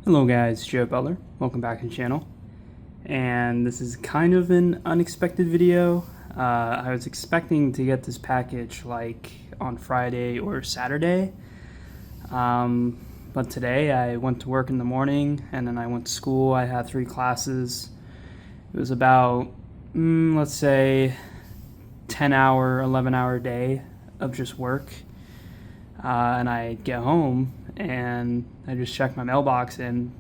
Hello guys, Joe Butler. Welcome back to the channel. And this is kind of an unexpected video. I was expecting to get this package like on Friday or Saturday. But today I went to work in the morning and then I went to school. I had 3 classes. It was about, let's say, 10-hour, 11-hour day of just work. And I get home and I just check my mailbox and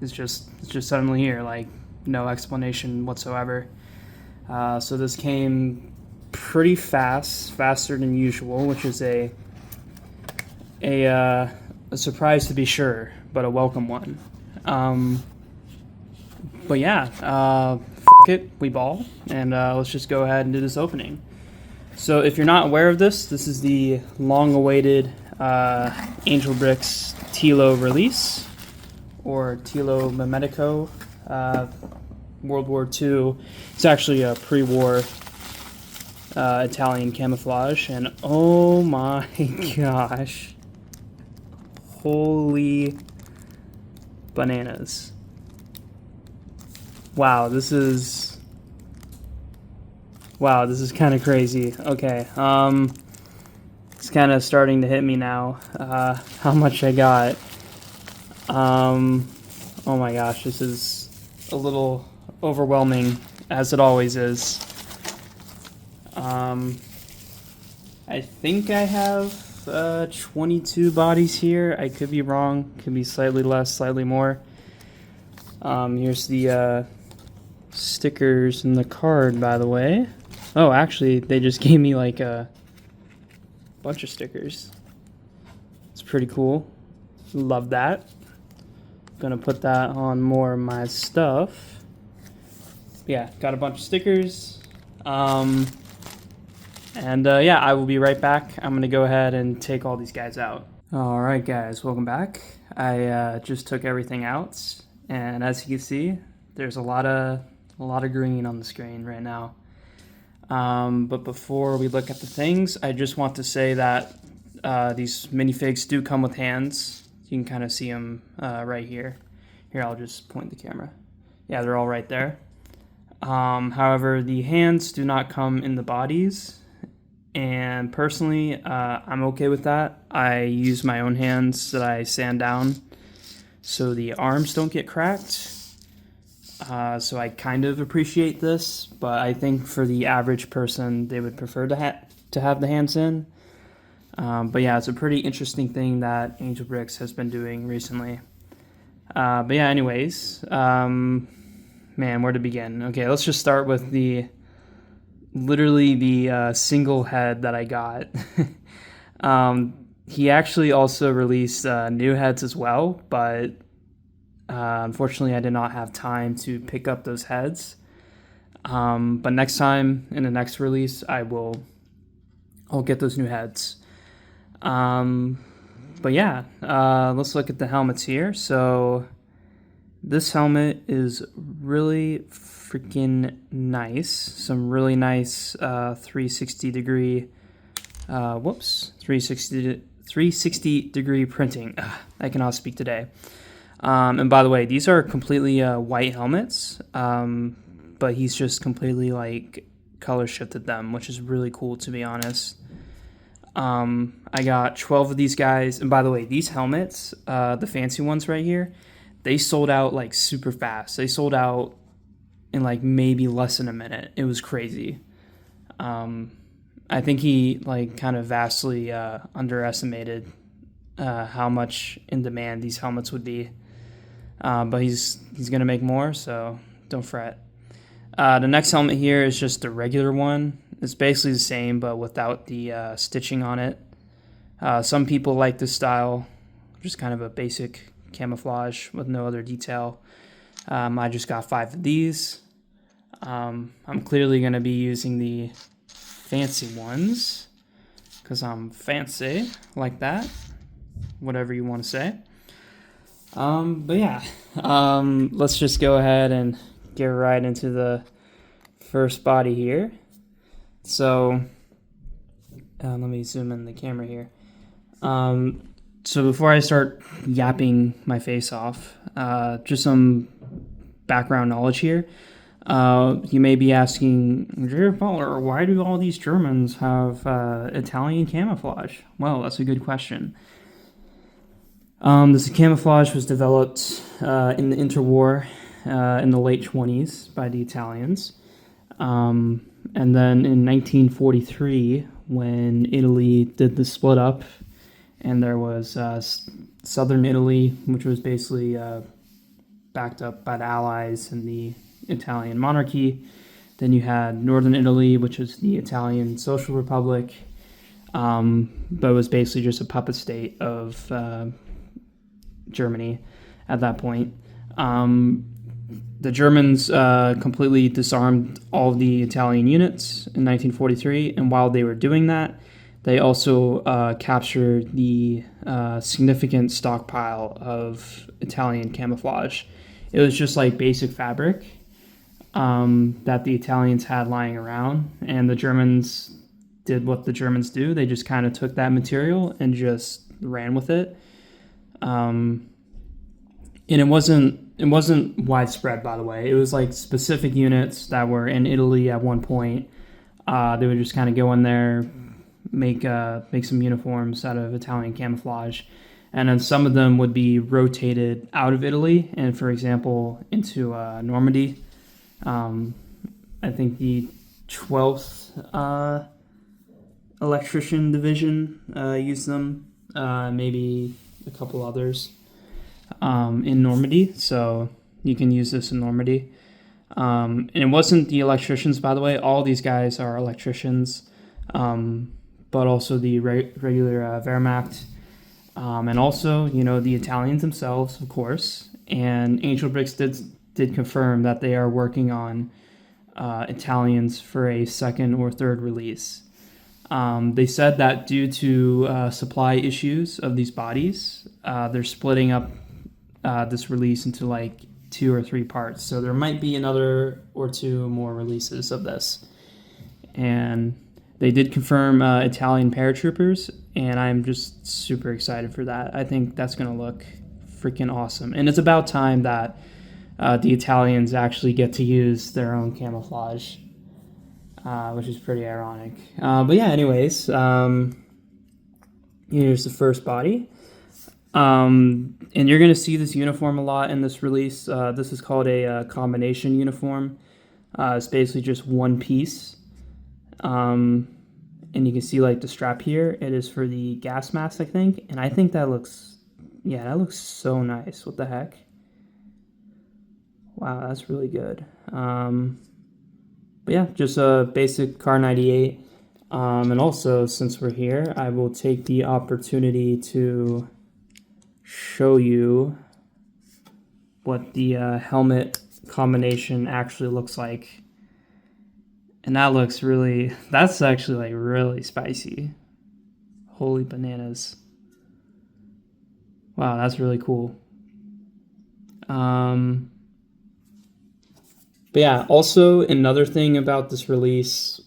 it's just suddenly here, like no explanation whatsoever. So this came pretty fast, faster than usual, which is a surprise to be sure, but a welcome one. But yeah, fuck it, we ball, and let's just go ahead and do this opening. So if you're not aware of this, this is the long-awaited Angel Bricks Telo release, or Telo Mimetico, World War II. It's actually a pre-war Italian camouflage, and oh my gosh, holy bananas. Wow, this is kind of crazy. Okay, it's kind of starting to hit me now, how much I got. Oh my gosh, this is a little overwhelming, as it always is. I think I have 22 bodies here. I could be wrong, could be slightly less, slightly more. Here's the stickers in the card, by the way. Oh, actually, they just gave me like a bunch of stickers. It's pretty cool. Love that. Gonna put that on more of my stuff. Yeah, got a bunch of stickers. Yeah, I will be right back. I'm gonna go ahead and take all these guys out. All right, guys, welcome back. I just took everything out, and as you can see, there's a lot of green on the screen right now. But before we look at the things, I just want to say that these minifigs do come with hands. You can kind of see them right here. Here, I'll just point the camera. Yeah, they're all right there. However, the hands do not come in the bodies. And personally, I'm okay with that. I use my own hands that I sand down so the arms don't get cracked. So I kind of appreciate this, but I think for the average person, they would prefer to have the hands in. But yeah, it's a pretty interesting thing that Angel Bricks has been doing recently. But yeah, anyways, man, where to begin? Okay, let's just start with literally the single head that I got. He actually also released new heads as well, but unfortunately I did not have time to pick up those heads. But next time, in the next release, I'll get those new heads. But yeah, let's look at the helmets here. So this helmet is really freaking nice. Some really nice 360 degree 360 degree printing. I cannot speak today. And by the way, these are completely white helmets, but he's just completely like color shifted them, which is really cool, to be honest. I got 12 of these guys, and by the way, these helmets, the fancy ones right here, they sold out like super fast. They sold out in like maybe less than a minute. It was crazy. I think he like kind of vastly underestimated how much in demand these helmets would be. But he's gonna make more, so don't fret. The next helmet here is just the regular one. It's basically the same, but without the stitching on it. Some people like this style, just kind of a basic camouflage with no other detail. I just got 5 of these. I'm clearly gonna be using the fancy ones because I'm fancy like that, whatever you want to say. But yeah, let's just go ahead and get right into the first body here. So let me zoom in the camera here. So before I start yapping my face off, just some background knowledge here. You may be asking, why do all these Germans have Italian camouflage? Well, that's a good question. This camouflage was developed in the interwar in the late 20s by the Italians. And then in 1943, when Italy did the split up, and there was southern Italy, which was basically backed up by the Allies and the Italian monarchy. Then you had northern Italy, which was the Italian Social Republic, but it was basically just a puppet state of Germany at that point. The Germans completely disarmed all of the Italian units in 1943, and while they were doing that, they also captured the significant stockpile of Italian camouflage. It was just like basic fabric that the Italians had lying around, and the Germans did what the Germans do. They just kind of took that material and just ran with it. And it wasn't widespread, by the way. It was like specific units that were in Italy at one point. They would just kind of go in there, make some uniforms out of Italian camouflage, and then some of them would be rotated out of Italy and, for example, into Normandy. I think the 12th Electrician Division used them, maybe a couple others in Normandy, so you can use this in Normandy. And it wasn't the electricians, by the way. All these guys are electricians, but also the regular Wehrmacht, and also, the Italians themselves, of course. And Angel Bricks did confirm that they are working on Italians for a second or third release. They said that due to supply issues of these bodies, they're splitting up this release into like 2 or 3 parts. So there might be another or 2 more releases of this. And they did confirm Italian paratroopers, and I'm just super excited for that. I think that's going to look freaking awesome. And it's about time that the Italians actually get to use their own camouflage, which is pretty ironic. But yeah, anyways, here's the first body. And you're going to see this uniform a lot in this release. This is called a combination uniform. It's basically just one piece. And you can see like the strap here. It is for the gas mask, I think. And I think that looks so nice. What the heck? Wow, that's really good. But yeah, just a basic Car 98. And also, since we're here, I will take the opportunity to show you what the helmet combination actually looks like. And that's actually like really spicy. Holy bananas. Wow, that's really cool. But yeah, also another thing about this release,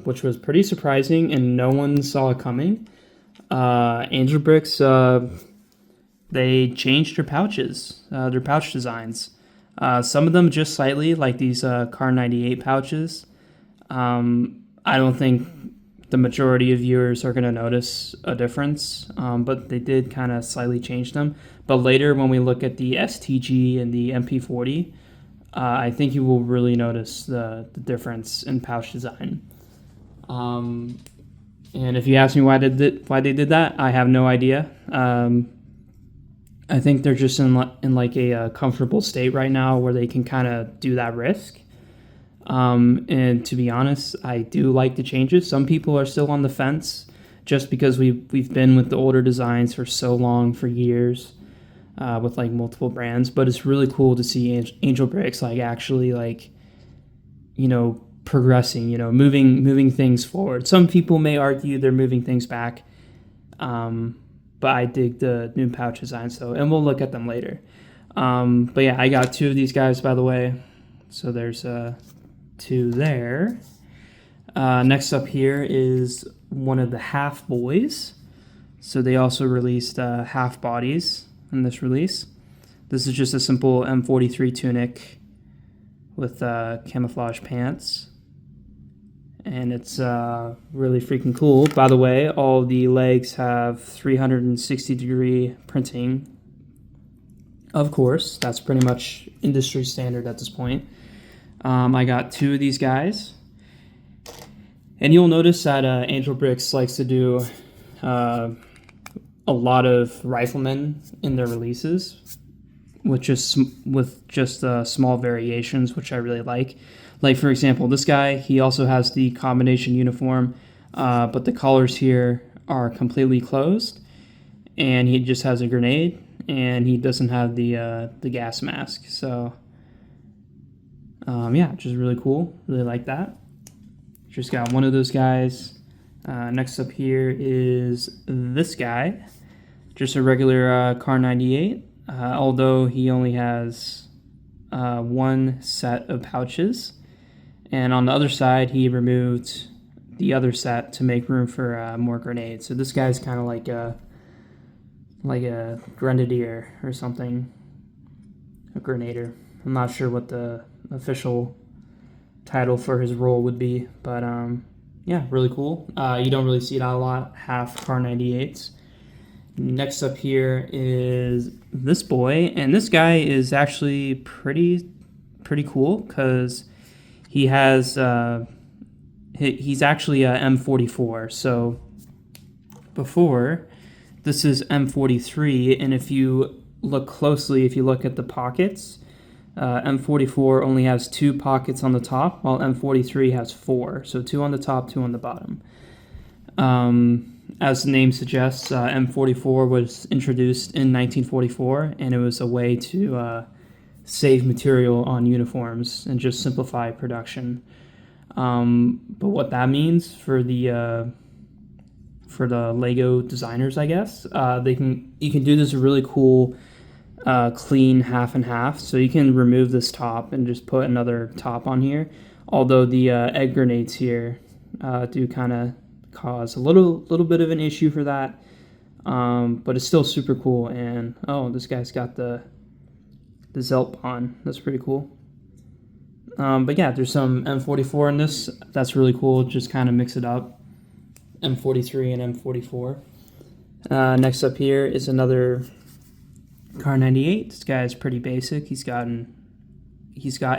which was pretty surprising and no one saw it coming, Angel Bricks, they changed their pouches, their pouch designs. Some of them just slightly, like these Car 98 pouches. I don't think the majority of viewers are going to notice a difference, but they did kind of slightly change them. But later, when we look at the STG and the MP40, I think you will really notice the difference in pouch design. And if you ask me why they did that, I have no idea. I think they're just in like a comfortable state right now where they can kind of do that risk. And to be honest, I do like the changes. Some people are still on the fence just because we've been with the older designs for so long, for years, with like multiple brands. But it's really cool to see Angel Bricks like actually like, progressing, moving things forward. Some people may argue they're moving things back, but I dig the new pouch design. And we'll look at them later. But yeah, I got 2 of these guys, by the way. So there's 2 there. Next up here is one of the half boys. So they also released half bodies in this release. This is just a simple M43 tunic with camouflage pants. And it's really freaking cool. By the way, all the legs have 360-degree printing. Of course, that's pretty much industry standard at this point. I got 2 of these guys. And you'll notice that Angel Bricks likes to do a lot of riflemen in their releases, with just small variations, which I really like. Like, for example, this guy, he also has the combination uniform, but the collars here are completely closed, and he just has a grenade, and he doesn't have the gas mask. So, yeah, just really cool. Really like that. Just got one of those guys. Next up here is this guy, just a regular Kar 98. Although he only has 1 set of pouches. And on the other side, he removed the other set to make room for more grenades. So this guy's kind of like a grenadier or something, a grenader. I'm not sure what the official title for his role would be, but yeah, really cool. You don't really see it a lot, half Kar 98s. Next up here is this boy, and this guy is actually pretty cool because he has he's actually a M44. So before, this is M43, and if you look closely, if you look at the pockets, M44 only has 2 pockets on the top, while M43 has 4. So 2 on the top, 2 on the bottom. As the name suggests, M44 was introduced in 1944, and it was a way to save material on uniforms and just simplify production. But what that means for the Lego designers, I guess, you can do this really cool clean half and half. So you can remove this top and just put another top on here. Although the egg grenades here do kind of cause a little bit of an issue for that, but it's still super cool. And oh, this guy's got the Zelt on. That's pretty cool. But yeah, there's some M44 in this. That's really cool. Just kind of mix it up, M43 and M44. Next up here is another Kar 98. This guy is pretty basic. He's got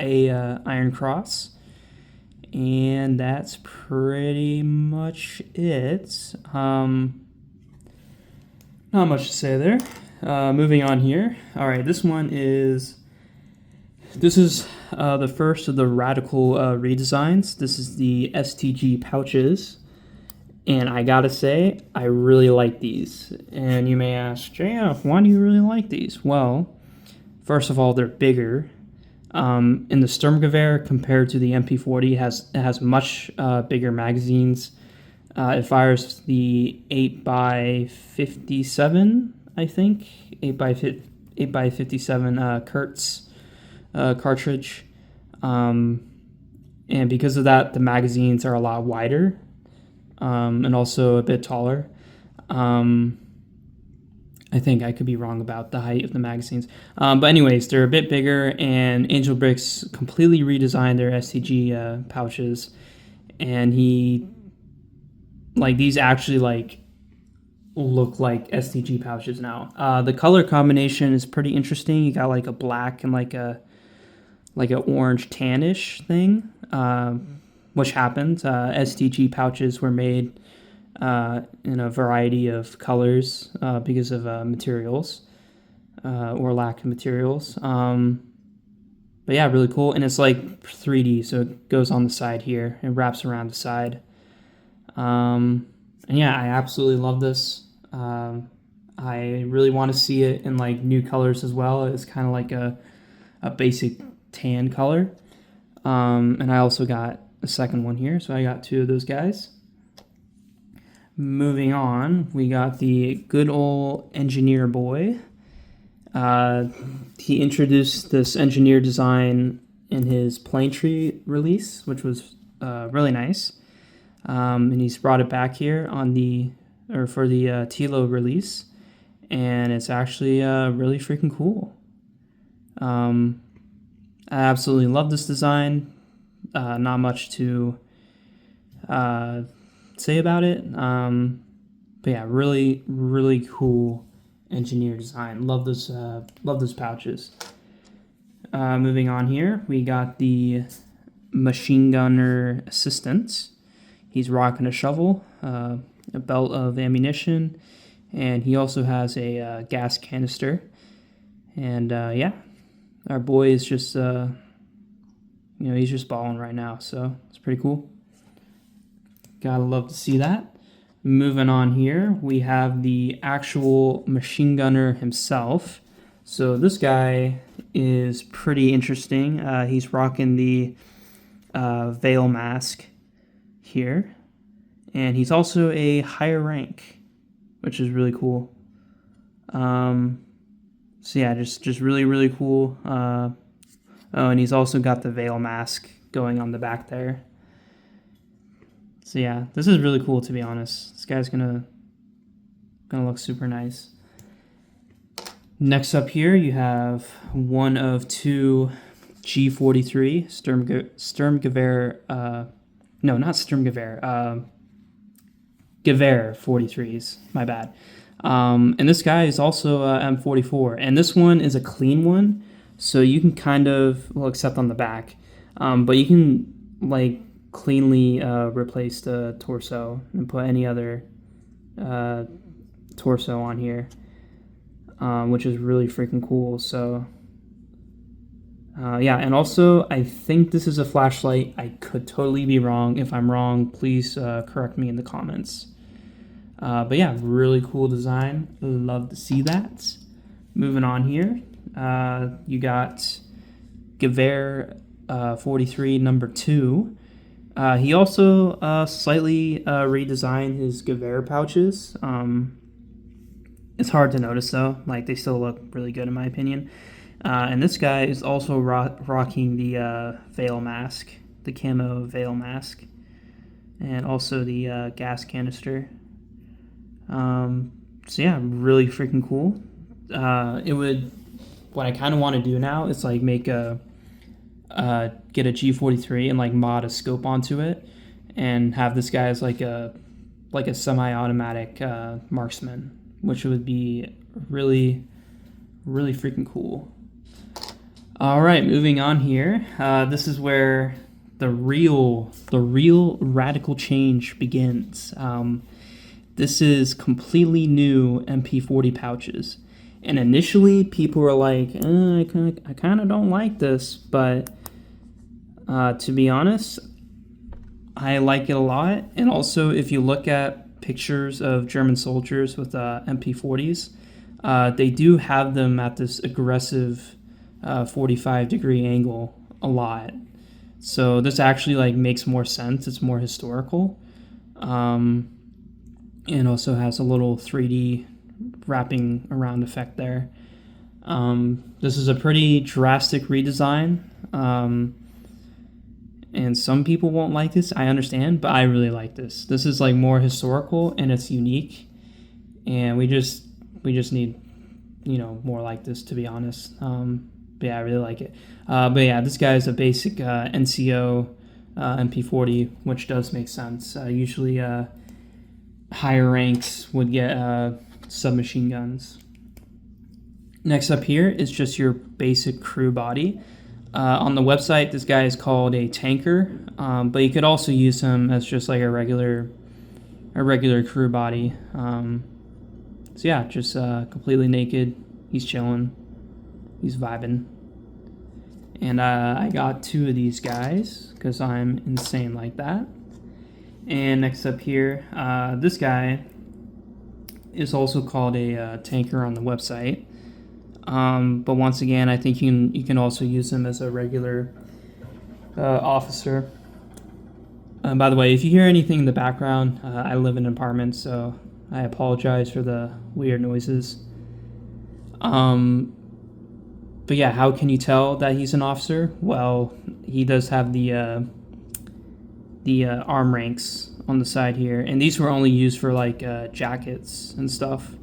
a Iron Cross. And that's pretty much it. Not much to say there. Moving on here. All right, this is the first of the radical redesigns. This is the STG pouches. And I gotta say, I really like these. And you may ask, JF, why do you really like these? Well, first of all, they're bigger. In the Sturmgewehr compared to the MP40, it has much bigger magazines. It fires the 8x57, I think, 8x57 Kurtz cartridge, and because of that, the magazines are a lot wider, and also a bit taller. I think I could be wrong about the height of the magazines. But anyways, they're a bit bigger, and Angel Bricks completely redesigned their STG pouches. And these actually look like STG pouches now. The color combination is pretty interesting. You got like a black and like a orange tannish thing, which happened. STG pouches were made in a variety of colors because of materials or lack of materials. But yeah, really cool. And it's like 3D, so it goes on the side here and wraps around the side. And yeah, I absolutely love this. I really want to see it in like new colors as well. It's kind of like a basic tan color. And I also got a second one here, so I got 2 of those guys. Moving on, we got the good old engineer boy. He introduced this engineer design in his Plane Tree release, which was really nice. And he's brought it back here on the Telo release, and it's actually really freaking cool. I absolutely love this design. Not much to say about it. But yeah, really, really cool engineered design. Love those pouches. Moving on here, we got the machine gunner assistant. He's rocking a shovel, a belt of ammunition, and he also has a gas canister. And yeah, our boy is just, he's just balling right now, so it's pretty cool. Gotta love to see that. Moving on here, we have the actual machine gunner himself. So this guy is pretty interesting. He's rocking the veil mask here, and he's also a higher rank, which is really cool. So yeah, just really, really cool. Oh, and he's also got the veil mask going on the back there. So yeah, this is really cool, to be honest. This guy's gonna look super nice. Next up here, you have one of two G43 Sturmgewehr. No, not Sturmgewehr. Gewehr 43s. My bad. And this guy is also M44, and this one is a clean one, so you can kind of, well, except on the back, but you can like cleanly replace the torso and put any other torso on here, which is really freaking cool. So yeah, and also I think this is a flashlight. I could totally be wrong. If I'm wrong, please correct me in the comments. But yeah, really cool design. Love to see that. Moving on here, you got Gewehr 43 number 2. He also slightly redesigned his Gewehr pouches. It's hard to notice though, like they still look really good in my opinion. And this guy is also rocking the veil mask, the camo veil mask, and also the gas canister. So yeah, really freaking cool. What I kind of want to do now is like make get a G43 and like mod a scope onto it, and have this guy as like a semi-automatic marksman, which would be really, really freaking cool. All right, moving on here. This is where the real radical change begins. This is completely new MP40 pouches. And initially, people were like, I kind of don't like this. But to be honest, I like it a lot. And also, if you look at pictures of German soldiers with MP40s, they do have them at this aggressive 45-degree angle a lot. So this actually like makes more sense. It's more historical. And also has a little 3D wrapping around effect there. This is a pretty drastic redesign, and some people won't like this. I understand, but I really like this. This is like more historical and it's unique, and we just need more like this, to be honest. But yeah, I really like it. But yeah, this guy is a basic NCO MP40, which does make sense. Usually higher ranks would get submachine guns. Next up here is just your basic crew body. On the website, this guy is called a tanker, but you could also use him as just like a regular crew body. So yeah, just completely naked. He's chilling. He's vibing. And I got 2 of these guys because I'm insane like that. And next up here, this guy is also called a tanker on the website. But once again, I think you can also use him as a regular officer. By the way, if you hear anything in the background, I live in an apartment, so I apologize for the weird noises. But yeah, how can you tell that he's an officer? Well, he does have the arm ranks on the side here, and these were only used for like jackets and stuff.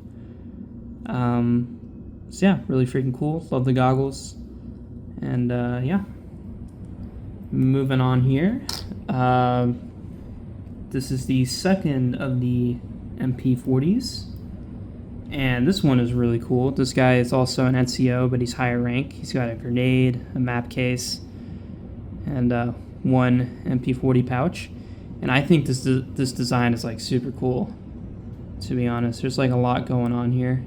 So yeah, really freaking cool. Love the goggles. And yeah, moving on here. This is the second of the MP40s. And this one is really cool. This guy is also an NCO, but he's higher rank. He's got a grenade, a map case, and one MP40 pouch. And I think this design is like super cool, to be honest. There's like a lot going on here.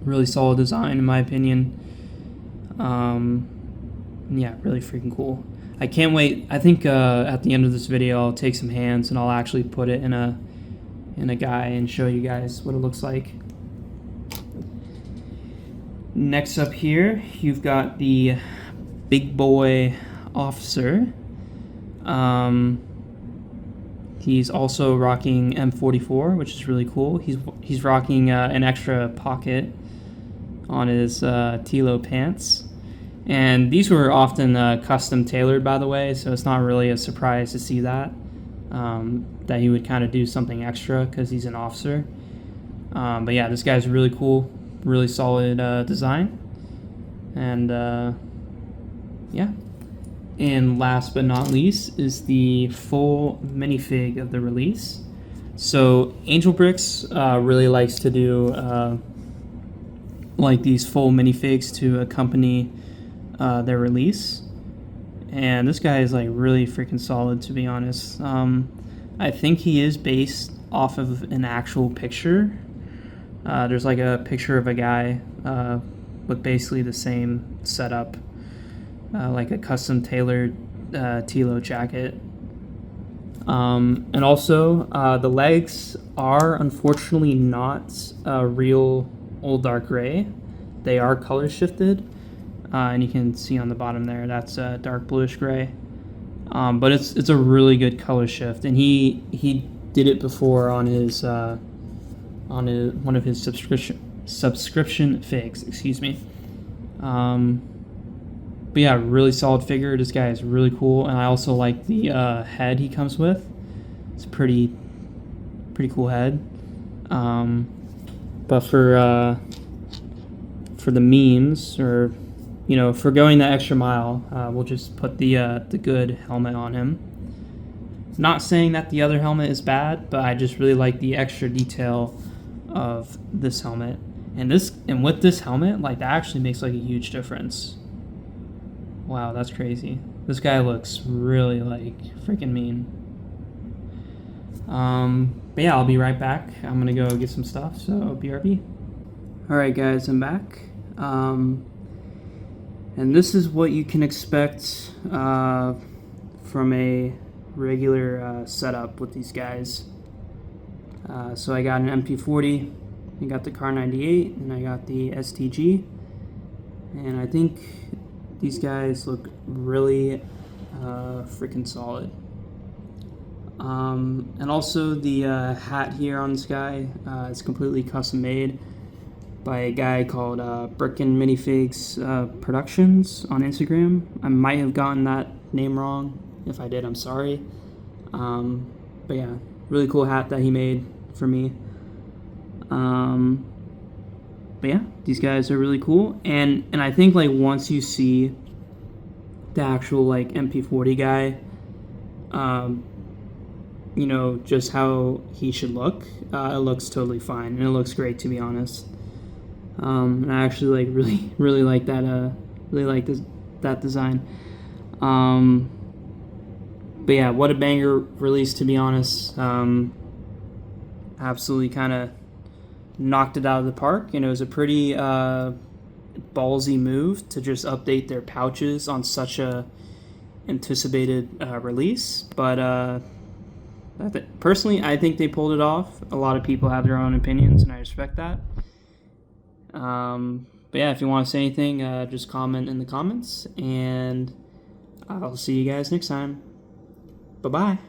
Really solid design, in my opinion. Yeah, really freaking cool. I can't wait. I think at the end of this video, I'll take some hands and I'll actually put it in a guy and show you guys what it looks like. Next up here, you've got the big boy officer. He's also rocking M44, which is really cool. He's rocking an extra pocket on his Telo pants. And these were often custom tailored, by the way, so it's not really a surprise to see that. That he would kind of do something extra because he's an officer. But yeah, this guy's really cool, really solid design. And yeah. And last but not least is the full minifig of the release. So Angel Bricks really likes to do like these full minifigs to accompany their release. And this guy is like really freaking solid, to be honest. I think he is based off of an actual picture. There's like a picture of a guy with basically the same setup, like a custom tailored Telo jacket. And also, the legs are unfortunately not real old dark gray. They are color shifted. And you can see on the bottom there, that's dark bluish gray. But it's a really good color shift, and he did it before on one of his subscription figs. Excuse me. But yeah, really solid figure. This guy is really cool, and I also like the head he comes with. It's a pretty cool head. But for the memes, or you know, for going the extra mile, we'll just put the good helmet on him. Not saying that the other helmet is bad, but I just really like the extra detail of this helmet. And with this helmet, like, that actually makes like a huge difference. Wow, that's crazy. This guy looks really like freaking mean. But yeah, I'll be right back. I'm gonna go get some stuff, so BRB. Alright guys, I'm back. And this is what you can expect from a regular setup with these guys. So I got an MP40, I got the Car 98, and I got the STG. And I think these guys look really freaking solid. And also the hat here on this guy is completely custom made by a guy called Brickin' Minifigs Productions on Instagram. I might have gotten that name wrong. If I did, I'm sorry. But yeah, really cool hat that he made for me. But yeah, these guys are really cool. And I think like once you see the actual like MP40 guy, you know, just how he should look, it looks totally fine, and it looks great, to be honest. And I actually like really like that that design. But yeah, what a banger release, to be honest. Absolutely kind of knocked it out of the park, and it was a pretty ballsy move to just update their pouches on such a anticipated release. But personally, I think they pulled it off. A lot of people have their own opinions, and I respect that. But yeah, if you want to say anything, just comment in the comments, and I'll see you guys next time. Bye-bye.